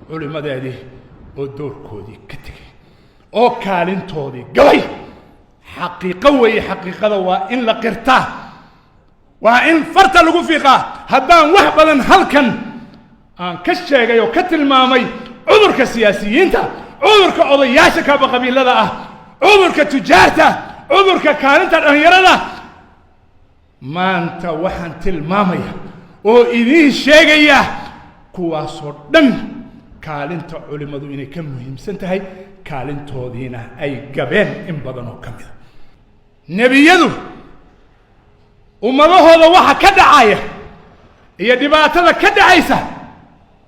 culimadeedii oo doorkoodii ka tegay oo kaalintoodii gabay xaqiiqo weeye xaqiiqada waa in la qirtaa waa in farta lagu fiiqaa haddaan wax badan halkan aan ka sheegay oo ka tilmaamay cudurka siyaasiyiinta cudurka odayaasha kaaba qabiilada ah cudurka tujaarta cudurka kaalinta dhalinyarada maanta waxaan tilmaamaya oo idiin sheegaya kuwaasoo dhan kaalinta culimadu inay ka muhiimsan tahay kaalintoodiina ay gabeen in badan oo ka mida nebiyadu ummadahooda waxa ka dhacaya iyo dhibaatada ka dhacaysa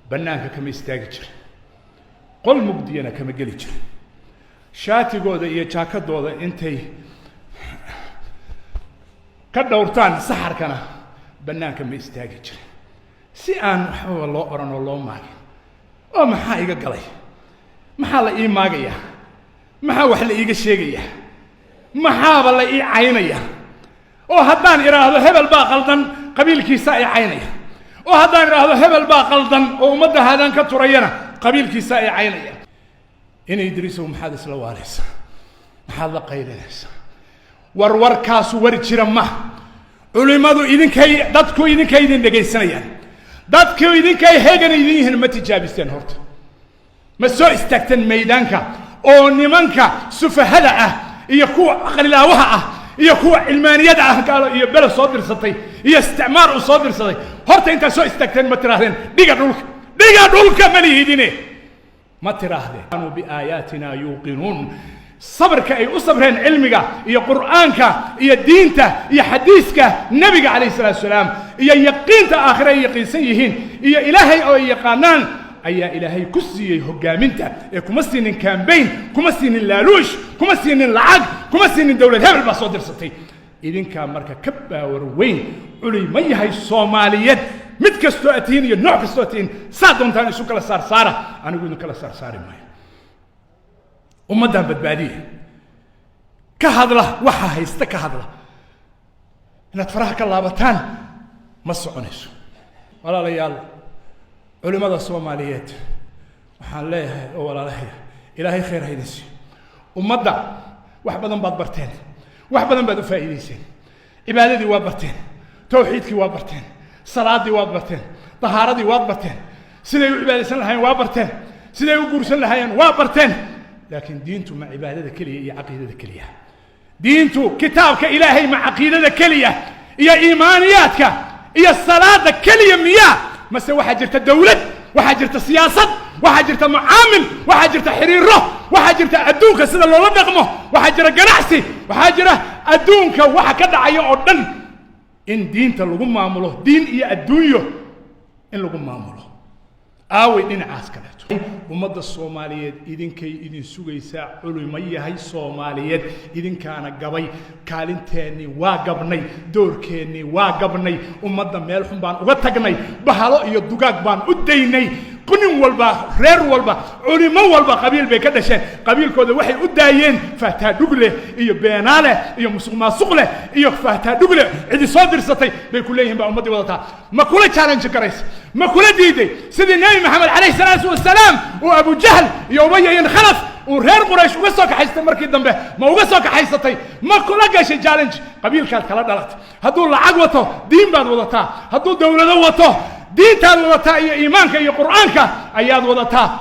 bannaanka kama istaagi jirin qol mugdiyana kama geli jirin shaatigooda iyo jaakadooda intay ka dhowrtaan saxarkana bannaanka ma istaagi jirin si aan waxba loo oran oo loo maagin oo maxaa iga galay maxaa la ii maagaya maxaa wax la iiga sheegaya maxaaba la ii caynaya oo haddaan iraahdo hebel baa qaldan qabiilkiisa ay caynaya oo haddaan iraahdo hebel baa qaldan oo ummadda haadaan ka turayana qabiilkiisa ay caynaya inay idriisow maxaad isla waalaysa maxaad la qaylinaysaa warwarkaasu war jira ma culimadu dadku idinkay idin dhegaysanayaan dadku idinkay heegan idin yihiin ma tijaabiseen horta ma soo istaagteen maydaanka oo nimanka sufahada ah iyo kuwa aqlilaawaha ah iyo kuwa cilmaaniyada ah gaalo iyo belo soo dirsatay iyo isticmaar u soo dirsaday horta inta soo istaagteen ma tiraahdeen dhiga dhulka ma lihidine ma tiraahdeen anu bi aayatina yuqinuun sabrka ay u sabreen cilmiga iyo quraanka iyo diinta iyo xadiiska nabiga kaleey salaatu salaam iyo yaqiinta aakhira ay yaqiinsan yihiin iyo ilaahay oo yaqaanaan ayaa ilaahay ku siiyay hogaaminta ee kuma siinin campaign kuma siinin laaluush kuma siinin lacag kuma siinin dawlad hebel baa soo dirsatay idinka marka ka baawar weyn culimo yahay Soomaaliyeed mid kasto atiin iyo nooc kasto atiin saa doontaan isu kala saara anigu idin kala saari maayo ummadan badbaadiye ka hadla waxa haysta ka hadla inaad faraha ka laabataan ma soconayso walaalayaal culimada Soomaaliyeed waxaan leeyahay oo walaalahay ilaahay khayr ha idin siiyo ummadda wax badan baad barteen wax badan baad u faa'iideyseen cibaadadii waa barteen tawxiidkii waa barteen salaadii waa barteen tahaaradii waa barteen siday u cibaadeysan lahaayeen waa barteen siday u guursan lahaayeen waa barteen لكن دينتو مع عبادة كلية هي عقيدة كلية دينتو كتابك إلهي مع عقيدة كلية هي إيمانياتك هي الصلاة كلية مياه مثلا وحجرت الدولة وحجرت السياسة وحجرت معامل وحجرت حريره وحجرت أدونك سيدا الله نقمه وحجرت قناعسي وحجرت أدونك وحكذا عيوردن إن دينتا لغم معموله دين إيا الدنيا إن لغم معموله آوي دين عاسكالاتو ummadda Soomaaliyeed idinkay idin sugaysaa culimayahay Soomaaliyeed idinkaana gabay kaalinteeni waa gabnay doorkeeni waa gabnay ummadda meel xun baan uga tagnay bahalo iyo dugaag baan u daynay kunin walba reer walba culimo walba qabiil bay ka dhasheen qabiilkooda waxay u daayeen faataa dhugle iyo beenaale iyo musuqmaasuqle iyo faataa dhugle cidi soo dirsatay bay ku leeyihiin baa ummadii wadataa ma kula challenge garays ma kula diiday sidii nabi maxamed alayhi salaatu wasalaam وأبو جهل يوميا ينخلف وغير قريش وقصك حيستي مركي دمبه ما وقصك حيستي ما كل جيش جالنج قبيل كانت كلا دلت هدول العقوته دين بعد وضعتها هدول دولة وضعته دين تال وضعتها إيمانك يا قرآنك أياد وضعتها